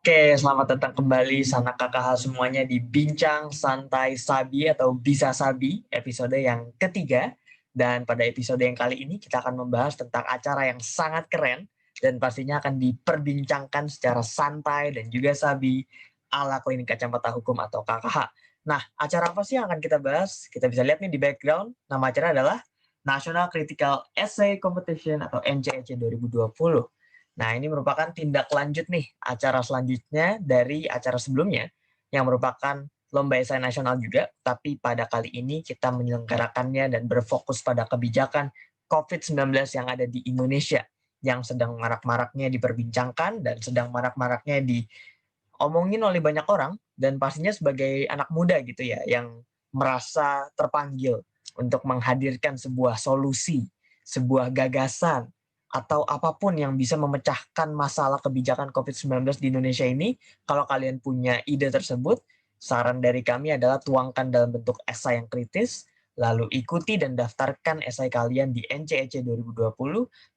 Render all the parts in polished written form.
Oke, selamat datang kembali sanak kakak semuanya di Bincang Santai Sabi atau Bisa Sabi, episode yang ketiga. Dan pada episode yang kali ini kita akan membahas tentang acara yang sangat keren dan pastinya akan diperbincangkan secara santai dan juga sabi ala Klinik Kacamata Hukum atau KKH. Nah, acara apa sih yang akan kita bahas? Kita bisa lihat nih di background, nama acara adalah National Critical Essay Competition atau NCEC 2020. Nah, ini merupakan tindak lanjut nih acara selanjutnya dari acara sebelumnya yang merupakan lomba esai nasional juga, tapi pada kali ini kita menyelenggarakannya dan berfokus pada kebijakan COVID-19 yang ada di Indonesia yang sedang marak-maraknya diperbincangkan dan sedang marak-maraknya diomongin oleh banyak orang dan pastinya sebagai anak muda gitu ya yang merasa terpanggil untuk menghadirkan sebuah solusi, sebuah gagasan atau apapun yang bisa memecahkan masalah kebijakan COVID-19 di Indonesia ini, kalau kalian punya ide tersebut, saran dari kami adalah tuangkan dalam bentuk esai yang kritis, lalu ikuti dan daftarkan esai kalian di NCEC 2020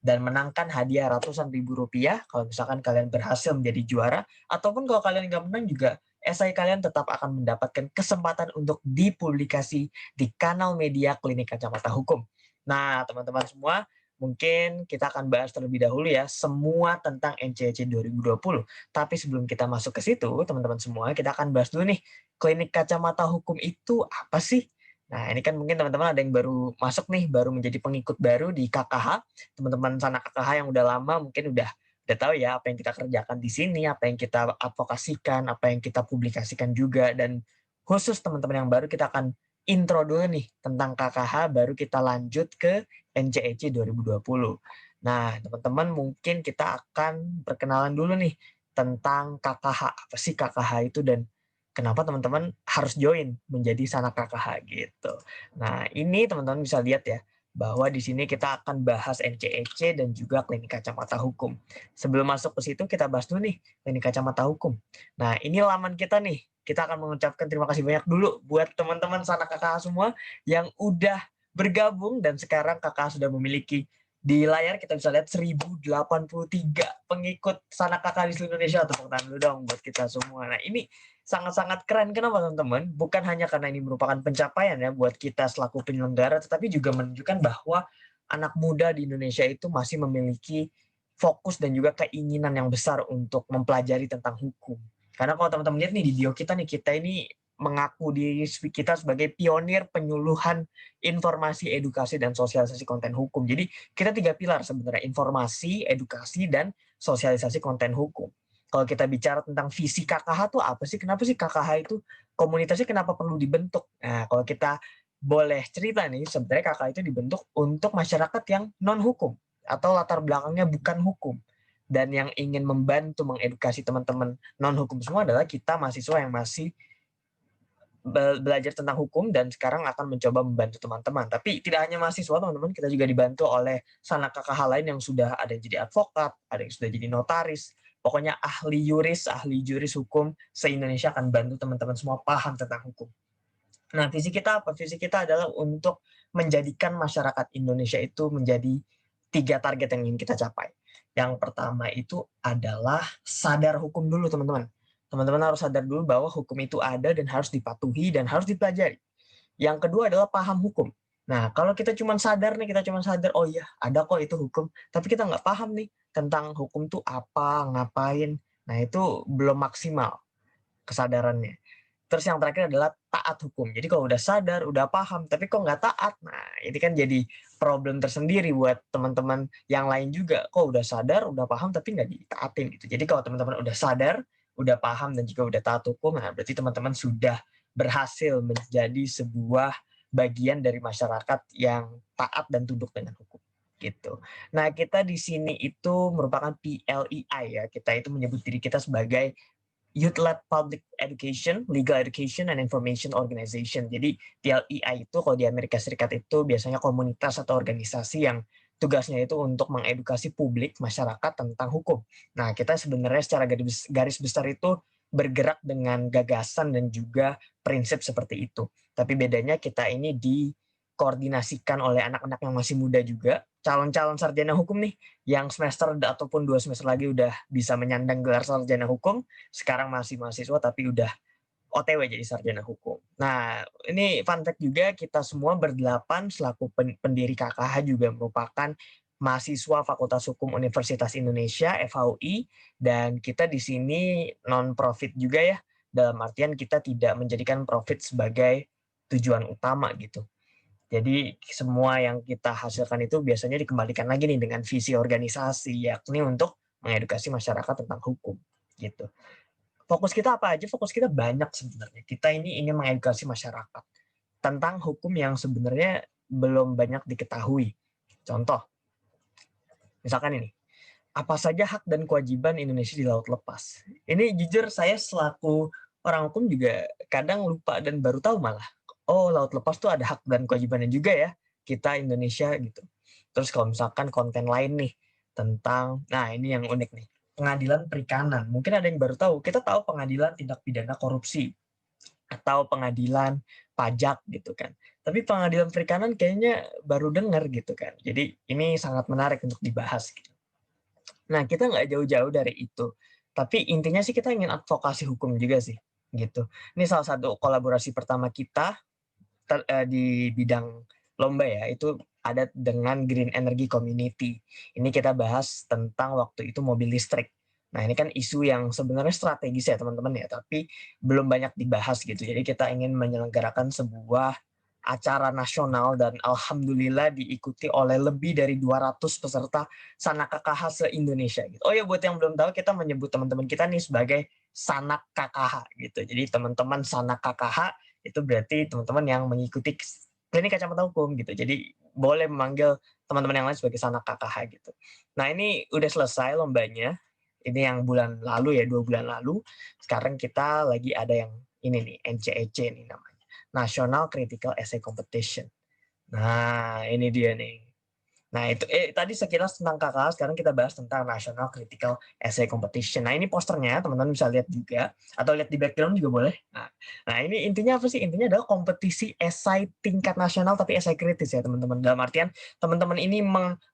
dan menangkan hadiah ratusan ribu rupiah kalau misalkan kalian berhasil menjadi juara, ataupun kalau kalian nggak menang juga, esai kalian tetap akan mendapatkan kesempatan untuk dipublikasi di kanal media Klinik Kacamata Hukum. Nah, teman-teman semua, mungkin kita akan bahas terlebih dahulu ya semua tentang NCC 2020. Tapi sebelum kita masuk ke situ, teman-teman semua, kita akan bahas dulu nih, Klinik Kacamata Hukum itu apa sih? Nah, ini kan mungkin teman-teman ada yang baru masuk nih, baru menjadi pengikut baru di KKH. Teman-teman sana KKH yang udah lama mungkin udah tahu ya apa yang kita kerjakan di sini, apa yang kita advokasikan, apa yang kita publikasikan juga, dan khusus teman-teman yang baru kita akan intro dulu nih tentang KKH, baru kita lanjut ke NCEC 2020. Nah, teman-teman mungkin kita akan perkenalan dulu nih tentang KKH. Apa sih KKH itu dan kenapa teman-teman harus join menjadi sanak KKH gitu. Nah, ini teman-teman bisa lihat ya, bahwa di sini kita akan bahas NCEC dan juga Klinik Kacamata Hukum. Sebelum masuk ke situ, kita bahas dulu nih Klinik Kacamata Hukum. Nah, ini laman kita nih. Kita akan mengucapkan terima kasih banyak dulu buat teman-teman sanak KKH semua yang udah bergabung dan sekarang KKH sudah memiliki di layar kita bisa lihat 1083 pengikut sanak KKH di seluruh Indonesia. Tepuk tangan dulu dong buat kita semua. Nah, ini sangat-sangat keren. Kenapa teman-teman? Bukan hanya karena ini merupakan pencapaian ya buat kita selaku penyelenggara, tetapi juga menunjukkan bahwa anak muda di Indonesia itu masih memiliki fokus dan juga keinginan yang besar untuk mempelajari tentang hukum. Karena kalau teman-teman lihat nih di video kita ini mengaku diri kita sebagai pionir penyuluhan informasi, edukasi, dan sosialisasi konten hukum. Jadi kita 3 pilar sebenarnya, informasi, edukasi, dan sosialisasi konten hukum. Kalau kita bicara tentang visi KKH itu apa sih? Kenapa sih KKH itu komunitasnya kenapa perlu dibentuk? Nah, kalau kita boleh cerita nih, sebenarnya KKH itu dibentuk untuk masyarakat yang non-hukum atau latar belakangnya bukan hukum. Dan yang ingin membantu mengedukasi teman-teman non-hukum semua adalah kita mahasiswa yang masih belajar tentang hukum dan sekarang akan mencoba membantu teman-teman. Tapi tidak hanya mahasiswa, teman-teman, kita juga dibantu oleh sanak KKH lain yang sudah ada yang jadi advokat, ada yang sudah jadi notaris, pokoknya ahli juris hukum se-Indonesia akan bantu teman-teman semua paham tentang hukum. Nah, visi kita apa? Visi kita adalah untuk menjadikan masyarakat Indonesia itu menjadi 3 target yang ingin kita capai. Yang pertama itu adalah sadar hukum dulu, teman-teman. Teman-teman harus sadar dulu bahwa hukum itu ada dan harus dipatuhi dan harus dipelajari. Yang kedua adalah paham hukum. Nah, kalau kita cuma sadar nih, kita cuma sadar, oh iya, ada kok itu hukum, tapi kita nggak paham nih tentang hukum itu apa, ngapain. Nah, itu belum maksimal kesadarannya. Terus yang terakhir adalah taat hukum. Jadi kalau udah sadar, udah paham, tapi kok nggak taat, nah ini kan jadi problem tersendiri buat teman-teman yang lain juga. Kok udah sadar, udah paham, tapi nggak ditaatin gitu. Jadi kalau teman-teman udah sadar, udah paham, dan juga udah taat hukum, nah berarti teman-teman sudah berhasil menjadi sebuah bagian dari masyarakat yang taat dan tunduk dengan hukum gitu. Nah, kita di sini itu merupakan PLEI ya. Kita itu menyebut diri kita sebagai Youth-led Public Education, Legal Education, and Information Organization. Jadi PLEI itu kalau di Amerika Serikat itu biasanya komunitas atau organisasi yang tugasnya itu untuk mengedukasi publik, masyarakat tentang hukum. Nah, kita sebenarnya secara garis besar itu bergerak dengan gagasan dan juga prinsip seperti itu. Tapi bedanya kita ini dikoordinasikan oleh anak-anak yang masih muda juga, calon-calon sarjana hukum nih, yang semester ataupun 2 semester lagi udah bisa menyandang gelar sarjana hukum, sekarang masih mahasiswa tapi udah OTW jadi sarjana hukum. Nah, ini fun fact juga, kita semua berdelapan selaku pendiri KKH juga merupakan mahasiswa Fakultas Hukum Universitas Indonesia (FHUI), dan kita di sini non-profit juga ya, dalam artian kita tidak menjadikan profit sebagai tujuan utama gitu. Jadi semua yang kita hasilkan itu biasanya dikembalikan lagi nih dengan visi organisasi, yakni untuk mengedukasi masyarakat tentang hukum gitu. Fokus kita apa aja? Fokus kita banyak sebenarnya. Kita ini ingin mengedukasi masyarakat tentang hukum yang sebenarnya belum banyak diketahui. Contoh, misalkan ini, apa saja hak dan kewajiban Indonesia di laut lepas? Ini jujur saya selaku orang hukum juga kadang lupa dan baru tahu malah. Oh, laut lepas tuh ada hak dan kewajibannya juga ya, kita Indonesia gitu. Terus kalau misalkan konten lain nih tentang, nah ini yang unik nih, pengadilan perikanan. Mungkin ada yang baru tahu. Kita tahu pengadilan tindak pidana korupsi atau pengadilan pajak gitu kan. Tapi pengadilan perikanan kayaknya baru dengar gitu kan. Jadi ini sangat menarik untuk dibahas gitu. Nah, kita nggak jauh-jauh dari itu. Tapi intinya sih kita ingin advokasi hukum juga sih, gitu. Ini salah satu kolaborasi pertama kita di bidang lomba ya, itu ada dengan Green Energy Community. Ini kita bahas tentang waktu itu mobil listrik. Nah, ini kan isu yang sebenarnya strategis ya teman-teman ya, tapi belum banyak dibahas gitu. Jadi kita ingin menyelenggarakan sebuah acara nasional dan alhamdulillah diikuti oleh lebih dari 200 peserta Sanak KKH se-Indonesia gitu. Oh ya, buat yang belum tahu, kita menyebut teman-teman kita nih sebagai Sanak KKH gitu. Jadi teman-teman Sanak KKH itu berarti teman-teman yang mengikuti klinik kacamata hukum gitu. Jadi boleh memanggil teman-teman yang lain sebagai Sanak KKH gitu. Nah, ini udah selesai lombanya. Ini yang bulan lalu ya, 2 bulan lalu. Sekarang kita lagi ada yang ini nih, NCEC nih namanya, National Critical Essay Competition. Nah, ini dia nih. Nah, itu tadi sekilas tentang KKH, sekarang kita bahas tentang National Critical Essay Competition. Nah, ini posternya, teman-teman bisa lihat juga, atau lihat di background juga boleh. Nah, ini intinya apa sih? Intinya adalah kompetisi esai tingkat nasional, tapi esai kritis ya, teman-teman. Dalam artian, teman-teman ini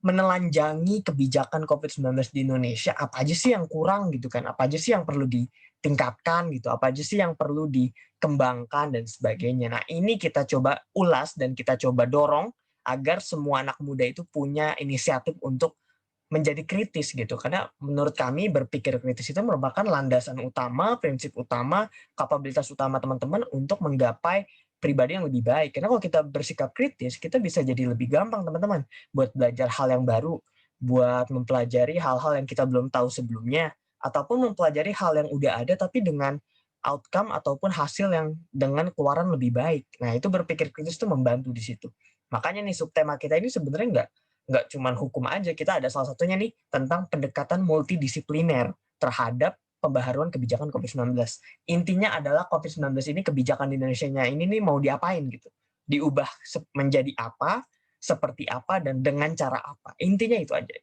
menelanjangi kebijakan COVID-19 di Indonesia, apa aja sih yang kurang gitu kan, apa aja sih yang perlu ditingkatkan gitu, apa aja sih yang perlu dikembangkan, dan sebagainya. Nah, ini kita coba ulas dan kita coba dorong agar semua anak muda itu punya inisiatif untuk menjadi kritis gitu. Karena menurut kami berpikir kritis itu merupakan landasan utama, prinsip utama, kapabilitas utama teman-teman untuk menggapai pribadi yang lebih baik. Karena kalau kita bersikap kritis, kita bisa jadi lebih gampang teman-teman buat belajar hal yang baru, buat mempelajari hal-hal yang kita belum tahu sebelumnya, ataupun mempelajari hal yang udah ada tapi dengan outcome ataupun hasil yang dengan keluaran lebih baik. Nah, itu berpikir kritis itu membantu di situ. Makanya nih subtema kita ini sebenarnya nggak cuma hukum aja, kita ada salah satunya nih tentang pendekatan multidisipliner terhadap pembaharuan kebijakan COVID-19. Intinya adalah COVID-19 ini, kebijakan di Indonesia-nya ini nih mau diapain gitu. Diubah menjadi apa, seperti apa, dan dengan cara apa. Intinya itu aja.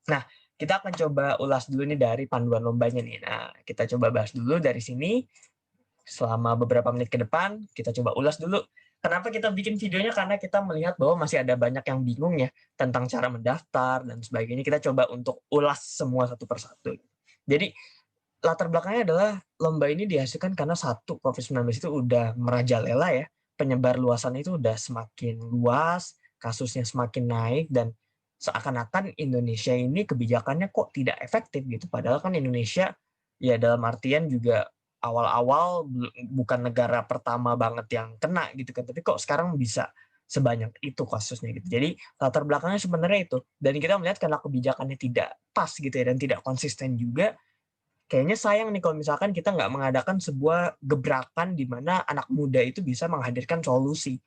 Nah, kita akan coba ulas dulu nih dari panduan lombanya nih. Nah, kita coba bahas dulu dari sini selama beberapa menit ke depan. Kita coba ulas dulu. Kenapa kita bikin videonya? Karena kita melihat bahwa masih ada banyak yang bingung ya tentang cara mendaftar dan sebagainya. Kita coba untuk ulas semua satu persatu. Jadi latar belakangnya adalah lomba ini dihasilkan karena satu, COVID-19 itu udah merajalela ya. Penyebar luasan itu udah semakin luas, kasusnya semakin naik, dan seakan-akan Indonesia ini kebijakannya kok tidak efektif gitu. Padahal kan Indonesia ya dalam artian juga awal-awal bukan negara pertama banget yang kena gitu kan, tapi kok sekarang bisa sebanyak itu kasusnya gitu. Jadi latar belakangnya sebenarnya itu, dan kita melihat karena kebijakannya tidak pas gitu ya dan tidak konsisten juga, kayaknya sayang nih kalau misalkan kita nggak mengadakan sebuah gebrakan di mana anak muda itu bisa menghadirkan solusi.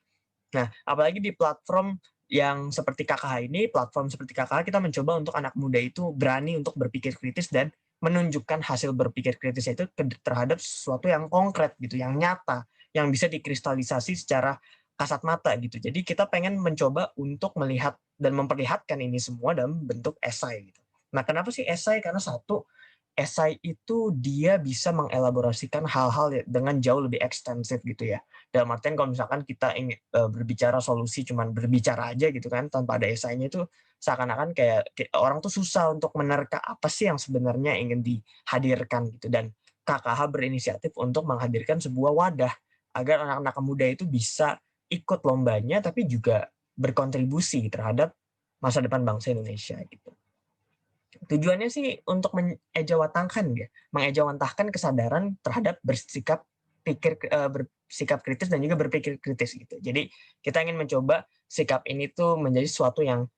Nah, apalagi di platform yang seperti KKH ini, platform seperti KKH, kita mencoba untuk anak muda itu berani untuk berpikir kritis dan menunjukkan hasil berpikir kritisnya itu terhadap sesuatu yang konkret gitu, yang nyata, yang bisa dikristalisasi secara kasat mata gitu. Jadi kita pengen mencoba untuk melihat dan memperlihatkan ini semua dalam bentuk esai gitu. Nah, kenapa sih esai? Karena satu, esai itu dia bisa mengelaborasikan hal-hal dengan jauh lebih ekstensif gitu ya. Dalam artian kalau misalkan kita ingin berbicara solusi, cuman berbicara aja gitu kan, tanpa ada esainya itu seakan-akan kayak orang tuh susah untuk menerka apa sih yang sebenarnya ingin dihadirkan gitu. Dan KKH berinisiatif untuk menghadirkan sebuah wadah agar anak-anak muda itu bisa ikut lombanya, tapi juga berkontribusi terhadap masa depan bangsa Indonesia gitu. Tujuannya sih untuk mengejawantahkan kesadaran terhadap bersikap kritis dan juga berpikir kritis gitu. Jadi kita ingin mencoba sikap ini tuh menjadi sesuatu yang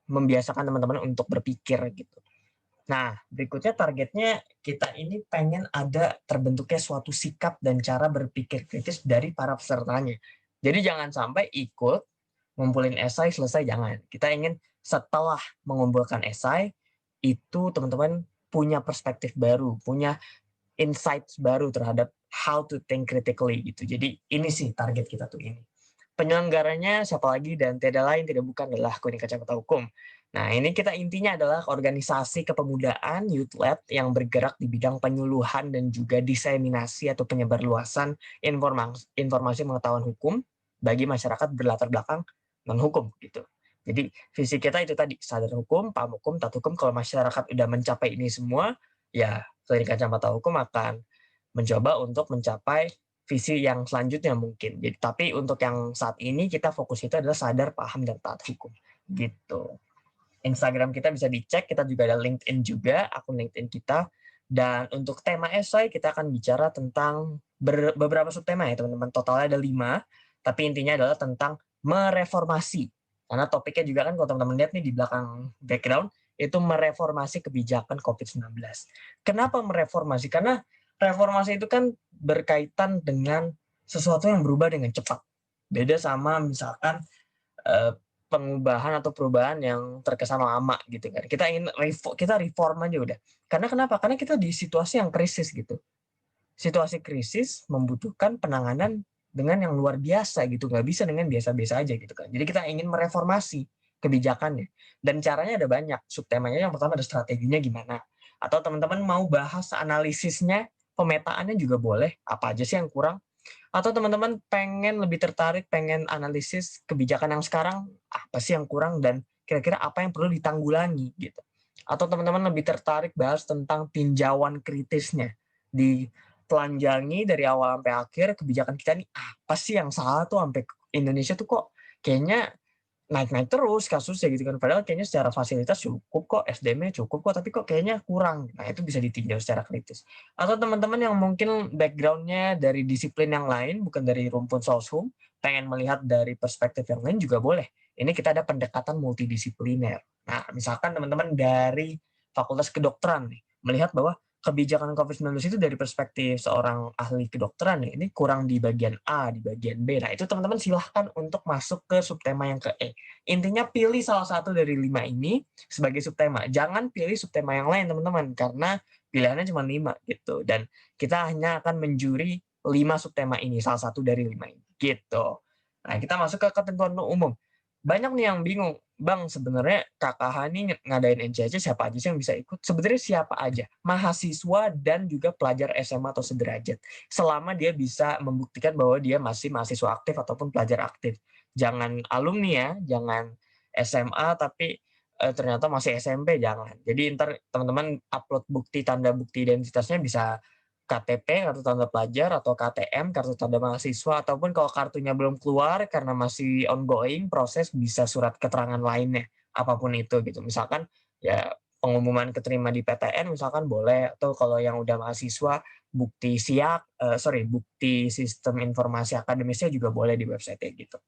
membiasakan teman-teman untuk berpikir gitu. Nah, berikutnya targetnya kita ini pengen ada terbentuknya suatu sikap dan cara berpikir kritis dari para pesertanya. Jadi jangan sampai ikut, ngumpulin esai, selesai, jangan. Kita ingin setelah mengumpulkan esai, itu teman-teman punya perspektif baru, punya insights baru terhadap how to think critically gitu. Jadi ini sih target kita tuh ini. Penyelenggaranya siapa lagi dan tidak lain tidak bukan adalah Kuning Kacamata Hukum. Nah, ini kita intinya adalah organisasi kepemudaan Youth Lab yang bergerak di bidang penyuluhan dan juga diseminasi atau penyebarluasan informasi pengetahuan hukum bagi masyarakat berlatar belakang non-hukum gitu. Jadi visi kita itu tadi, sadar hukum, paham hukum, taat hukum. Kalau masyarakat udah mencapai ini semua, ya Klinik Kacamata Hukum akan mencoba untuk mencapai visi yang selanjutnya mungkin. Jadi, tapi untuk yang saat ini kita fokus itu adalah sadar, paham, dan taat hukum. Gitu. Instagram kita bisa dicek, kita juga ada LinkedIn juga, akun LinkedIn kita. Dan untuk tema esai kita akan bicara tentang beberapa subtema ya teman-teman. Totalnya ada 5, tapi intinya adalah tentang mereformasi. Karena topiknya juga kan kalau teman-teman lihat nih di belakang background, itu mereformasi kebijakan COVID-19. Kenapa mereformasi? Karena reformasi itu kan berkaitan dengan sesuatu yang berubah dengan cepat. Beda sama misalkan eh, pengubahan atau perubahan yang terkesan lama gitu kan. Kita reform aja udah. Karena kenapa? Karena kita di situasi yang krisis gitu. Situasi krisis membutuhkan penanganan dengan yang luar biasa gitu. Nggak bisa dengan biasa-biasa aja gitu kan. Jadi kita ingin mereformasi kebijakannya. Dan caranya ada banyak. Subtemanya yang pertama ada strateginya gimana. Atau teman-teman mau bahas analisisnya, pemetaannya juga boleh. Apa aja sih yang kurang? Atau teman-teman pengen lebih tertarik, pengen analisis kebijakan yang sekarang, apa sih yang kurang dan kira-kira apa yang perlu ditanggulangi gitu. Atau teman-teman lebih tertarik bahas tentang tinjauan kritisnya, ditelanjangi dari awal sampai akhir kebijakan kita ini apa sih yang salah tuh sampai Indonesia tuh kok kayaknya naik-naik terus kasusnya gitu kan. Padahal kayaknya secara fasilitas cukup kok, SDM-nya cukup kok, tapi kok kayaknya kurang. Nah, itu bisa ditinjau secara kritis. Atau teman-teman yang mungkin background-nya dari disiplin yang lain, bukan dari rumpun soshum, pengen melihat dari perspektif yang lain juga boleh. Ini kita ada pendekatan multidisipliner. Nah, misalkan teman-teman dari Fakultas Kedokteran nih, melihat bahwa kebijakan COVID-19 itu dari perspektif seorang ahli kedokteran nih, ini kurang di bagian A, di bagian B. Nah, itu teman-teman silahkan untuk masuk ke subtema yang ke E. Intinya pilih salah satu dari 5 ini sebagai subtema. Jangan pilih subtema yang lain, teman-teman, karena pilihannya cuma 5 gitu. Dan kita hanya akan menjuri 5 subtema ini, salah satu dari 5 ini. Gitu. Nah, kita masuk ke ketentuan umum. Banyak nih yang bingung, Bang, sebenarnya KKH ini ngadain NCC siapa aja sih yang bisa ikut? Sebenarnya siapa aja, mahasiswa dan juga pelajar SMA atau sederajat. Selama dia bisa membuktikan bahwa dia masih mahasiswa aktif ataupun pelajar aktif. Jangan alumni ya, jangan SMA tapi ternyata masih SMP, jangan. Jadi ntar teman-teman upload tanda bukti identitasnya bisa KTP, kartu tanda pelajar, atau KTM, kartu tanda mahasiswa, ataupun kalau kartunya belum keluar karena masih ongoing proses, bisa surat keterangan lainnya, apapun itu gitu. Misalkan ya pengumuman keterima di PTN misalkan boleh, atau kalau yang udah mahasiswa bukti sistem informasi akademisnya juga boleh di website gitu.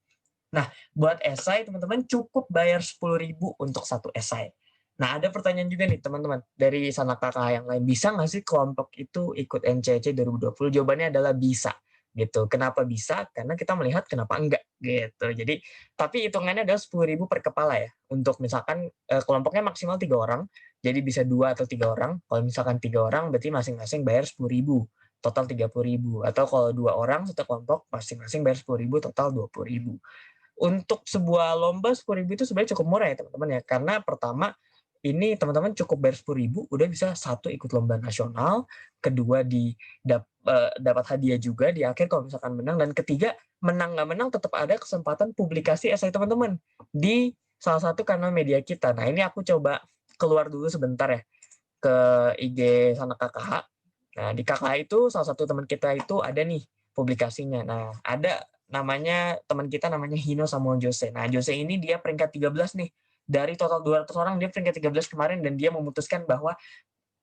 Nah, buat esai teman-teman cukup bayar 10.000 untuk satu esai. Nah, ada pertanyaan juga nih teman-teman dari sana kakak yang lain. Bisa nggak sih kelompok itu ikut NCC 2020? Jawabannya adalah bisa. Gitu. Kenapa bisa? Karena kita melihat kenapa enggak gitu. Jadi, tapi hitungannya adalah 10.000 per kepala ya. Untuk misalkan kelompoknya maksimal 3 orang, jadi bisa 2 atau 3 orang. Kalau misalkan 3 orang berarti masing-masing bayar 10.000, total 30.000. Atau kalau 2 orang satu kelompok masing-masing bayar 10.000, total 20.000. Untuk sebuah lomba 10.000 itu sebenarnya cukup murah ya teman-teman ya, karena pertama ini teman-teman cukup bayar 10.000 udah bisa satu ikut lomba nasional, kedua dapat hadiah juga di akhir kalau misalkan menang, dan ketiga menang nggak menang tetap ada kesempatan publikasi esai teman-teman di salah satu kanal media kita. Nah ini aku coba keluar dulu sebentar ya ke IG Sana KKH. Nah di KKH itu salah satu teman kita itu ada nih publikasinya. Nah ada namanya teman kita namanya Hino Samuel Jose. Nah Jose ini dia peringkat 13 nih dari total 200 orang, dia peringkat 13 kemarin, dan dia memutuskan bahwa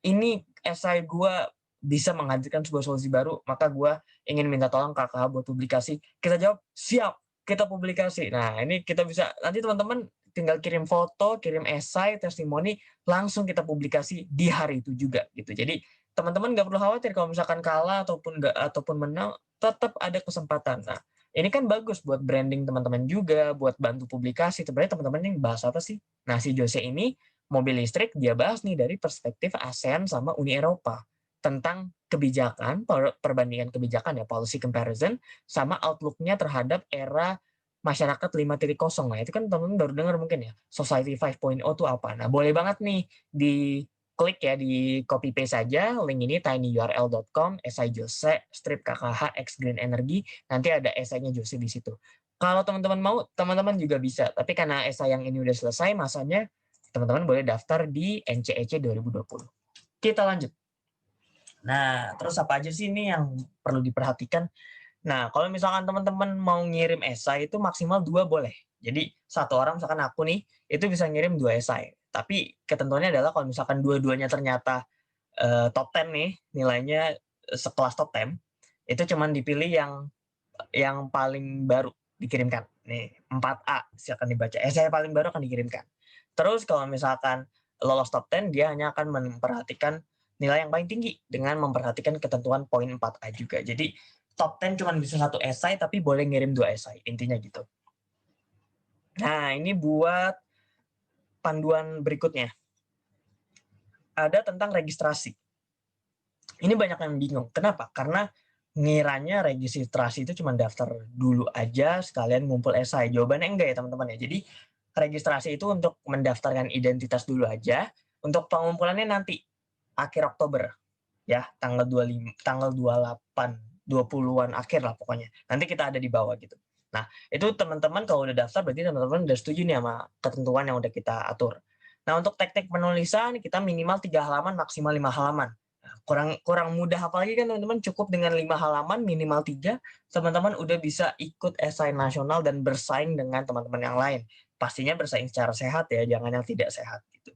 ini esai gue bisa menghadirkan sebuah solusi baru, maka gue ingin minta tolong KKH buat publikasi. Kita jawab, siap, kita publikasi. Nah, ini kita bisa, nanti teman-teman tinggal kirim foto, kirim esai, testimoni, langsung kita publikasi di hari itu juga gitu. Jadi teman-teman nggak perlu khawatir kalau misalkan kalah ataupun menang, tetap ada kesempatan. Nah, ini kan bagus buat branding teman-teman juga, buat bantu publikasi. Sebenarnya teman-teman yang bahas apa sih? Nah, si Jose ini mobil listrik dia bahas nih dari perspektif ASEAN sama Uni Eropa tentang kebijakan, perbandingan kebijakan ya, policy comparison, sama outlook-nya terhadap era masyarakat 5.0. Nah, itu kan teman-teman baru dengar mungkin ya, Society 5.0 itu apa. Nah, boleh banget nih di klik ya, di copy paste saja link ini tinyurl.com esai Jose strip KKH X Green Energy, nanti ada esainya Jose di situ. Kalau teman-teman mau, teman-teman juga bisa. Tapi karena esai yang ini udah selesai masanya, teman-teman boleh daftar di NCEC 2020. Kita lanjut. Nah, terus apa aja sih ini yang perlu diperhatikan? Nah, kalau misalkan teman-teman mau ngirim esai itu maksimal 2 boleh. Jadi satu orang misalkan aku nih, itu bisa ngirim 2 esai. Tapi ketentuannya adalah kalau misalkan dua-duanya ternyata top 10 nih, nilainya sekelas top 10, itu cuman dipilih yang paling baru dikirimkan. Nih, 4A silakan dibaca. Esai paling baru akan dikirimkan. Terus kalau misalkan lolos top 10, dia hanya akan memperhatikan nilai yang paling tinggi dengan memperhatikan ketentuan poin 4A juga. Jadi top 10 cuma bisa satu esai, tapi boleh ngirim 2 esai. Intinya gitu. Nah, ini buat panduan berikutnya. Ada tentang registrasi. Ini banyak yang bingung. Kenapa? Karena ngiranya registrasi itu cuma daftar dulu aja sekalian ngumpul esai. Jawabannya enggak ya teman-teman ya. Jadi registrasi itu untuk mendaftarkan identitas dulu aja. Untuk pengumpulannya nanti akhir Oktober ya, tanggal 25, tanggal 28, 20-an akhir lah pokoknya. Nanti kita ada di bawah gitu. Nah, itu teman-teman kalau udah daftar berarti teman-teman udah setuju nih sama ketentuan yang udah kita atur. Nah, untuk teknik penulisan kita minimal 3 halaman, maksimal 5 halaman. Nah, kurang mudah apalagi kan teman-teman, cukup dengan 5 halaman minimal 3, teman-teman udah bisa ikut esai nasional dan bersaing dengan teman-teman yang lain. Pastinya bersaing secara sehat ya, jangan yang tidak sehat gitu.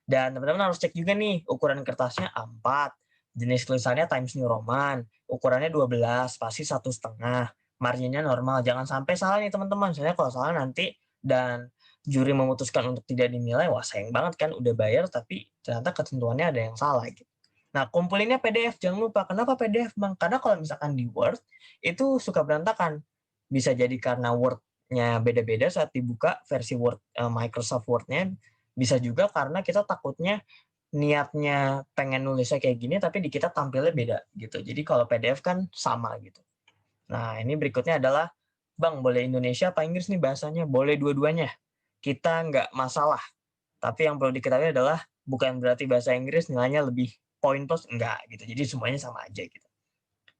Dan teman-teman harus cek juga nih, ukuran kertasnya A4, jenis tulisannya Times New Roman, ukurannya 12, spasi 1,5, marginnya normal. Jangan sampai salah nih teman-teman, soalnya kalau salah nanti dan juri memutuskan untuk tidak dinilai, wah sayang banget kan udah bayar tapi ternyata ketentuannya ada yang salah gitu. Nah, kumpulinnya PDF, jangan lupa. Kenapa PDF, Bang? Karena kalau misalkan di Word, itu suka berantakan. Bisa jadi karena Word-nya beda-beda saat dibuka, versi Word Microsoft Word-nya. Bisa juga karena kita takutnya niatnya pengen nulisnya kayak gini, tapi di kita tampilnya beda gitu. Jadi kalau PDF kan sama gitu. Nah, ini berikutnya adalah, Bang, boleh Indonesia apa Inggris nih bahasanya? Boleh dua-duanya. Kita nggak masalah. Tapi yang perlu diketahui adalah bukan berarti bahasa Inggris nilainya lebih poin plus, enggak gitu. Jadi semuanya sama aja gitu.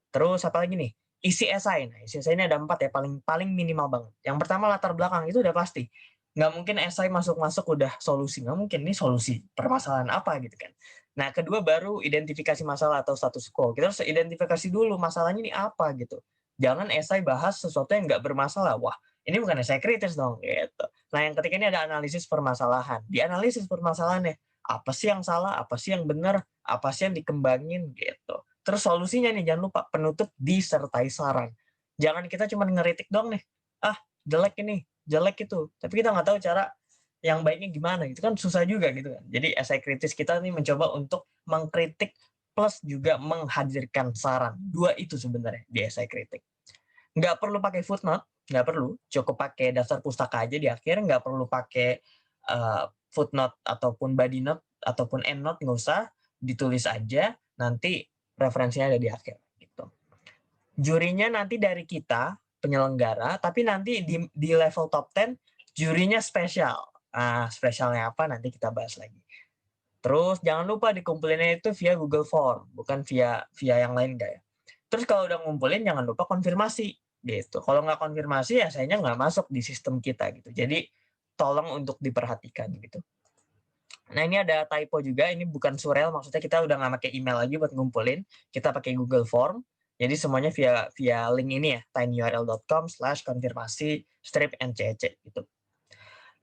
Terus apa lagi nih? Isi esai. Nah, isi esai ini ada 4 ya, paling paling minimal banget. Yang pertama latar belakang, itu udah pasti. Nggak mungkin esai masuk-masuk udah solusi. Nggak mungkin, ini solusi permasalahan apa gitu kan. Nah, kedua baru identifikasi masalah atau status quo. Kita harus identifikasi dulu masalahnya ini apa gitu. Jangan esai bahas sesuatu yang nggak bermasalah. Wah, ini bukan esai kritis dong gitu. Nah, yang ketiga ini ada analisis permasalahan. Di analisis permasalahannya, apa sih yang salah, apa sih yang benar, apa sih yang dikembangin gitu. Terus solusinya nih, jangan lupa penutup disertai saran. Jangan kita cuma ngeritik dong nih. Ah, jelek ini, jelek itu. Tapi kita nggak tahu cara yang baiknya gimana. Itu kan susah juga gitu kan. Jadi esai kritis kita nih mencoba untuk mengkritik plus juga menghadirkan saran. Dua itu sebenarnya di esai kritik. Nggak perlu pakai footnote, nggak perlu. Cukup pakai daftar pustaka aja di akhir. Nggak perlu pakai footnote ataupun body note ataupun endnote, nggak usah. Ditulis aja, nanti referensinya ada di akhir gitu. Jurinya nanti dari kita penyelenggara, tapi nanti di level top 10 jurinya spesial. Spesialnya apa nanti kita bahas lagi. Terus jangan lupa dikumpulinnya itu via Google Form, bukan via via yang lain enggak ya. Terus kalau udah ngumpulin jangan lupa konfirmasi gitu. Kalau nggak konfirmasi ya sayanya nggak masuk di sistem kita gitu. Jadi tolong untuk diperhatikan gitu. Nah ini ada typo juga, ini bukan surel, maksudnya kita udah nggak pakai email lagi buat ngumpulin, kita pakai Google Form. Jadi semuanya via via link ini ya, tinyurl.com/konfirmasi strip ncec gitu.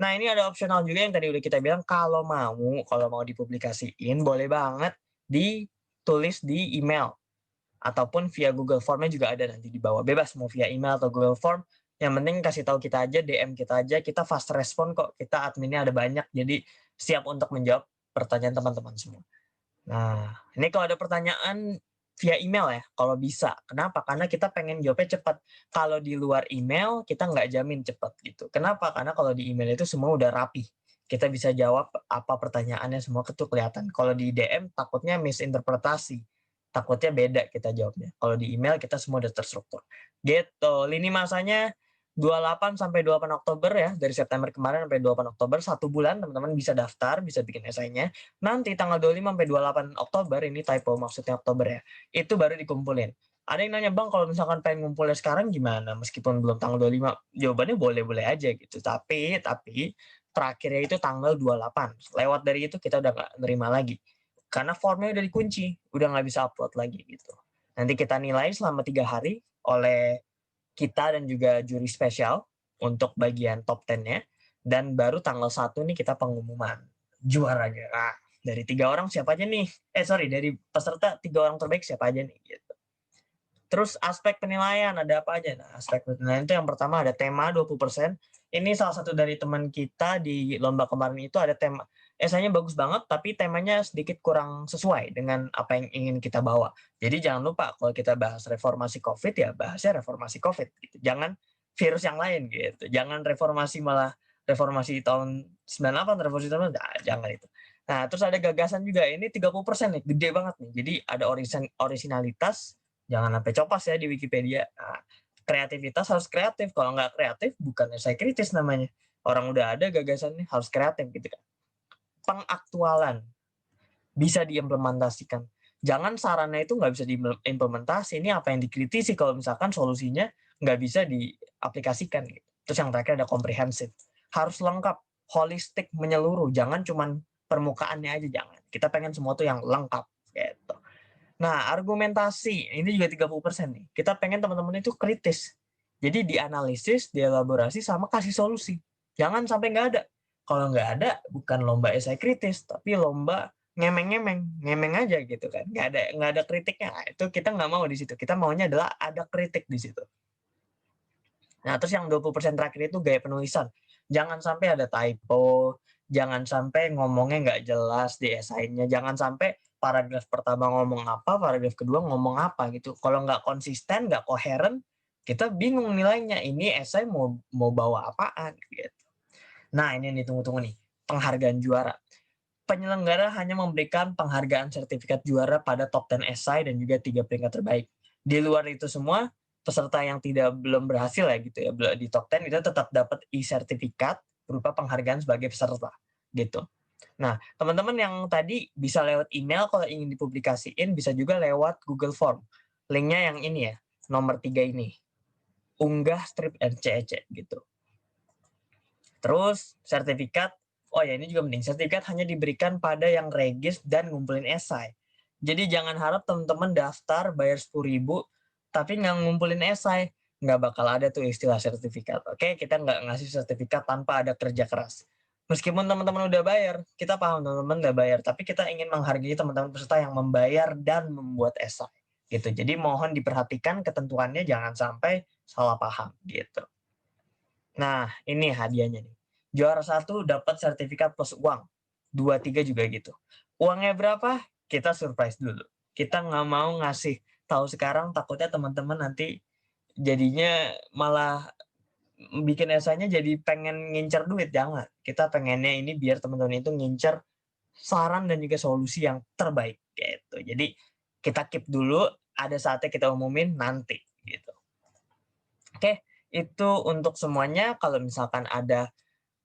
Nah ini ada opsional juga yang tadi udah kita bilang, kalau mau dipublikasiin boleh banget ditulis di email ataupun via Google Form-nya juga ada nanti di bawah. Bebas mau via email atau Google Form, yang penting kasih tahu kita aja, DM kita aja, kita fast respon kok. Kita adminnya ada banyak, jadi siap untuk menjawab pertanyaan teman-teman semua. Nah, ini kalau ada pertanyaan via email ya, kalau bisa. Kenapa? Karena kita pengen jawabnya cepat. Kalau di luar email, kita nggak jamin cepat gitu. Kenapa? Karena kalau di email itu semua udah rapi. Kita bisa jawab apa pertanyaannya semua itu kelihatan. Kalau di DM takutnya misinterpretasi. Takutnya beda kita jawabnya. Kalau di email kita semua udah terstruktur. Gitu. Lini masanya 28 sampai 28 Oktober ya, dari September kemarin sampai 28 Oktober, 1 bulan teman-teman bisa daftar, bisa bikin esainya. Nanti tanggal 25 sampai 28 Oktober, ini typo maksudnya Oktober ya, itu baru dikumpulin. Ada yang nanya, Bang, kalau misalkan pengen ngumpulnya sekarang gimana? Meskipun belum tanggal 25, jawabannya boleh-boleh aja gitu. Tapi terakhirnya itu tanggal 28. Lewat dari itu kita udah nggak nerima lagi. Karena formnya udah dikunci, udah nggak bisa upload lagi gitu. Nanti kita nilai selama 3 hari oleh kita dan juga juri spesial untuk bagian top 10-nya, dan baru tanggal 1 nih kita pengumuman juaranya. Nah, dari 3 orang siapa aja nih? Dari peserta 3 orang terbaik siapa aja nih? Gitu. Terus aspek penilaian ada apa aja? Nah, aspek penilaian itu yang pertama ada tema 20%. Ini salah satu dari teman kita di lomba kemarin itu ada tema. Esainya bagus banget, tapi temanya sedikit kurang sesuai dengan apa yang ingin kita bawa. Jadi jangan lupa kalau kita bahas reformasi COVID ya bahasnya reformasi COVID. Gitu. Jangan virus yang lain gitu. Jangan reformasi malah reformasi tahun 98, reformasi tahun nah, jangan itu. Nah, terus ada gagasan juga. Ini 30% nih, gede banget nih. Jadi ada originalitas. Jangan sampai copas ya di Wikipedia. Nah, kreativitas harus kreatif. Kalau nggak kreatif, bukan esai kritis namanya. Orang udah ada gagasannya, harus kreatif gitu kan. Pengaktualan. Bisa diimplementasikan. Jangan sarannya itu nggak bisa diimplementasi. Ini apa yang dikritisi kalau misalkan solusinya nggak bisa diaplikasikan. Gitu. Terus yang terakhir ada komprehensif. Harus lengkap, holistik, menyeluruh. Jangan cuman permukaannya aja, jangan. Kita pengen semua tuh yang lengkap. Gitu. Nah, argumentasi ini juga 30% nih. Kita pengen teman-teman itu kritis. Jadi dianalisis, dielaborasi, sama kasih solusi. Jangan sampai nggak ada. Kalau nggak ada, bukan lomba esai kritis, tapi lomba ngemeng aja gitu kan. Nggak ada kritiknya. Nah, itu kita nggak mau di situ. Kita maunya adalah ada kritik di situ. Nah, terus yang 20% terakhir itu gaya penulisan. Jangan sampai ada typo, jangan sampai ngomongnya nggak jelas di esainya, jangan sampai paragraf pertama ngomong apa, paragraf kedua ngomong apa gitu. Kalau nggak konsisten, nggak koheren, kita bingung nilainya. Ini esai mau bawa apaan gitu. Nah, ini yang ditunggu-tunggu nih, penghargaan juara. Penyelenggara hanya memberikan penghargaan sertifikat juara pada top 10 esai dan juga 3 peringkat terbaik. Di luar itu semua, peserta yang belum berhasil ya gitu ya di top 10 itu tetap dapat e-sertifikat berupa penghargaan sebagai peserta gitu. Nah, teman-teman yang tadi bisa lewat email kalau ingin dipublikasiin, bisa juga lewat Google Form. Linknya yang ini ya, nomor 3 ini. Unggah strip NCEC gitu. Terus sertifikat, oh ya ini juga penting, sertifikat hanya diberikan pada yang regis dan ngumpulin esai. Jadi jangan harap teman-teman daftar bayar 10.000 tapi nggak ngumpulin esai, nggak bakal ada tuh istilah sertifikat. Oke, kita nggak ngasih sertifikat tanpa ada kerja keras. Meskipun teman-teman udah bayar, kita paham teman-teman udah bayar, tapi kita ingin menghargai teman-teman peserta yang membayar dan membuat esai. Gitu. Jadi mohon diperhatikan ketentuannya, jangan sampai salah paham gitu. Nah, ini hadiahnya nih. Juara 1 dapat sertifikat plus uang. 2, 3 juga gitu. Uangnya berapa? Kita surprise dulu. Kita nggak mau ngasih tahu sekarang, takutnya teman-teman nanti jadinya malah bikin esainya jadi pengen ngincer duit. Jangan. Kita pengennya ini biar teman-teman itu ngincer saran dan juga solusi yang terbaik. Gitu. Jadi kita keep dulu, ada saatnya kita umumin nanti. Gitu. Oke, itu untuk semuanya. Kalau misalkan ada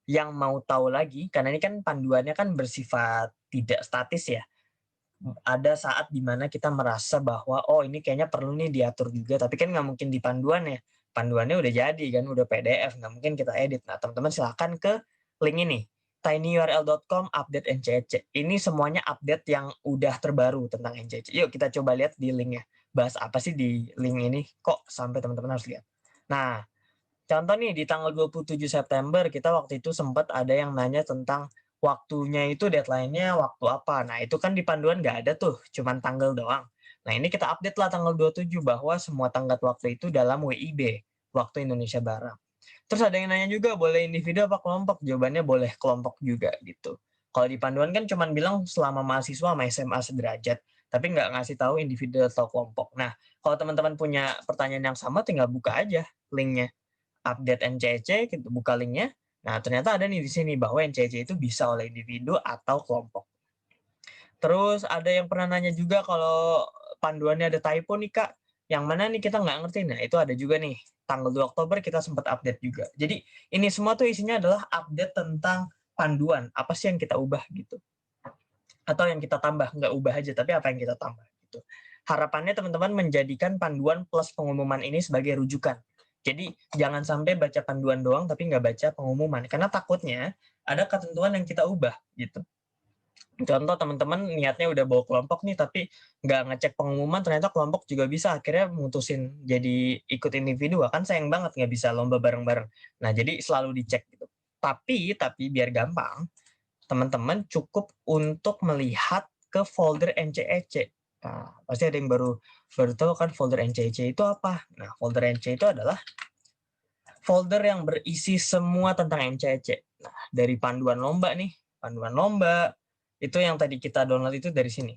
yang mau tahu lagi, karena ini kan panduannya kan bersifat tidak statis ya, ada saat di mana kita merasa bahwa, oh ini kayaknya perlu nih diatur juga, tapi kan nggak mungkin di panduan ya. Panduannya udah jadi kan, udah PDF, nggak mungkin kita edit. Nah, teman-teman silahkan ke link ini, tinyurl.com update NCEC. Ini semuanya update yang udah terbaru tentang NCEC. Yuk kita coba lihat di linknya. Bahas apa sih di link ini? Kok sampai teman-teman harus lihat? Nah, contoh nih di tanggal 27 September kita waktu itu sempat ada yang nanya tentang waktunya itu deadline-nya waktu apa. Nah, itu kan di panduan nggak ada tuh, cuman tanggal doang. Nah, ini kita update lah tanggal 27 bahwa semua tenggat waktu itu dalam WIB, waktu Indonesia Barat. Terus ada yang nanya juga, boleh individu apa kelompok? Jawabannya boleh kelompok juga gitu. Kalau di panduan kan cuman bilang selama mahasiswa sama SMA sederajat, tapi nggak ngasih tahu individu atau kelompok. Nah, kalau teman-teman punya pertanyaan yang sama, tinggal buka aja linknya update NCC, kita buka linknya. Nah, ternyata ada nih di sini bahwa NCC itu bisa oleh individu atau kelompok. Terus ada yang pernah nanya juga kalau panduannya ada typo nih Kak, yang mana nih kita nggak ngerti. Nah, itu ada juga nih, tanggal 2 Oktober kita sempat update juga. Jadi ini semua tuh isinya adalah update tentang panduan, apa sih yang kita ubah gitu. Atau yang kita tambah, nggak ubah aja, tapi apa yang kita tambah gitu. Harapannya teman-teman menjadikan panduan plus pengumuman ini sebagai rujukan. Jadi jangan sampai baca panduan doang tapi nggak baca pengumuman, karena takutnya ada ketentuan yang kita ubah gitu. Contoh teman-teman niatnya udah bawa kelompok nih tapi nggak ngecek pengumuman, ternyata kelompok juga bisa akhirnya mutusin jadi ikut individu, kan sayang banget nggak bisa lomba bareng-bareng. Nah jadi selalu dicek gitu. Tapi biar gampang, teman-teman cukup untuk melihat ke folder NCEC. Nah, pasti ada yang baru baru tahu kan folder NCEC itu apa. Nah, folder NC itu adalah folder yang berisi semua tentang NCEC. Nah, dari panduan lomba nih, panduan lomba itu yang tadi kita download itu dari sini.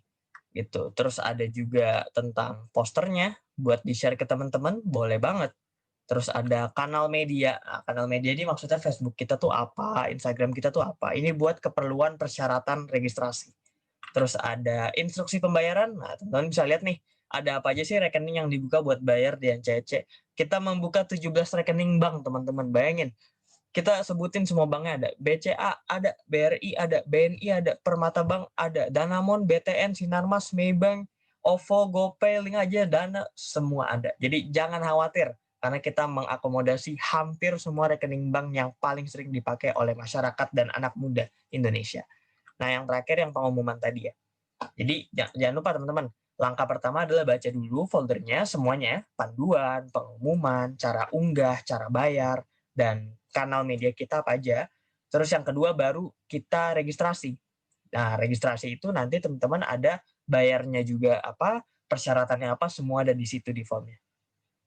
Gitu. Terus ada juga tentang posternya buat di-share ke teman-teman, boleh banget. Terus ada kanal media. Nah, kanal media ini maksudnya Facebook kita tuh apa, Instagram kita tuh apa. Ini buat keperluan persyaratan registrasi. Terus ada instruksi pembayaran. Nah, teman-teman bisa lihat nih, ada apa aja sih rekening yang dibuka buat bayar di NCC. Kita membuka 17 rekening bank, teman-teman. Bayangin, kita sebutin semua banknya ada. BCA ada, BRI ada, BNI ada, Permata Bank ada, Danamon, BTN, Sinarmas, Maybank, OVO, GoPay, Link aja, Dana, semua ada. Jadi jangan khawatir, karena kita mengakomodasi hampir semua rekening bank yang paling sering dipakai oleh masyarakat dan anak muda Indonesia. Nah, yang terakhir yang pengumuman tadi ya. Jadi jangan lupa teman-teman, langkah pertama adalah baca dulu foldernya semuanya, panduan, pengumuman, cara unggah, cara bayar, dan kanal media kita apa aja. Terus yang kedua baru kita registrasi. Nah, registrasi itu nanti teman-teman ada bayarnya juga apa, persyaratannya apa, semua ada di situ di formnya.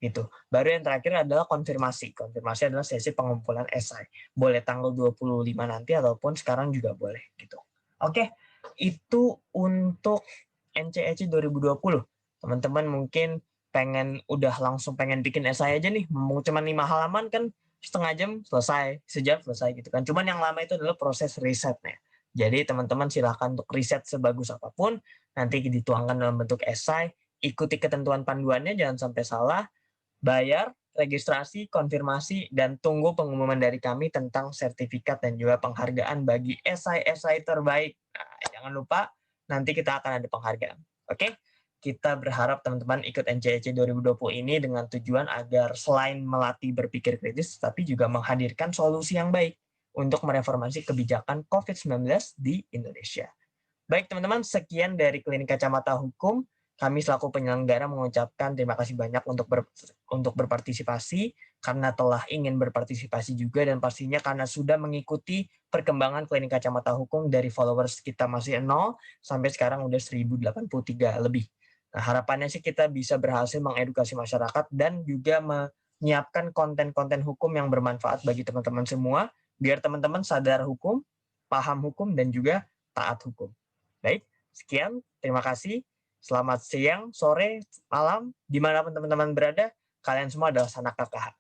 Gitu. Baru yang terakhir adalah konfirmasi. Konfirmasi adalah sesi pengumpulan esai. Boleh tanggal 25 nanti ataupun sekarang juga boleh gitu. Oke, itu untuk NCEC 2020. Teman-teman mungkin udah langsung pengen bikin esai aja nih, mau cuma 5 halaman kan setengah jam selesai, sejam selesai gitu kan. Cuman yang lama itu adalah proses risetnya. Jadi teman-teman silahkan untuk riset sebagus apapun, nanti dituangkan dalam bentuk esai, ikuti ketentuan panduannya, jangan sampai salah, bayar, registrasi, konfirmasi, dan tunggu pengumuman dari kami tentang sertifikat dan juga penghargaan bagi esai-esai terbaik. Nah, jangan lupa, nanti kita akan ada penghargaan. Oke? Kita berharap teman-teman ikut NCEC 2020 ini dengan tujuan agar selain melatih berpikir kritis, tapi juga menghadirkan solusi yang baik untuk mereformasi kebijakan COVID-19 di Indonesia. Baik teman-teman, sekian dari Klinik Kacamata Hukum. Kami selaku penyelenggara mengucapkan terima kasih banyak untuk berpartisipasi, karena telah ingin berpartisipasi juga, dan pastinya karena sudah mengikuti perkembangan Klinik Kacamata Hukum dari followers kita masih 0 sampai sekarang udah 1083 lebih. Nah, harapannya sih kita bisa berhasil mengedukasi masyarakat dan juga menyiapkan konten-konten hukum yang bermanfaat bagi teman-teman semua, biar teman-teman sadar hukum, paham hukum, dan juga taat hukum. Baik, sekian. Terima kasih. Selamat siang, sore, malam, dimanapun teman-teman berada. Kalian semua adalah sanak KKH.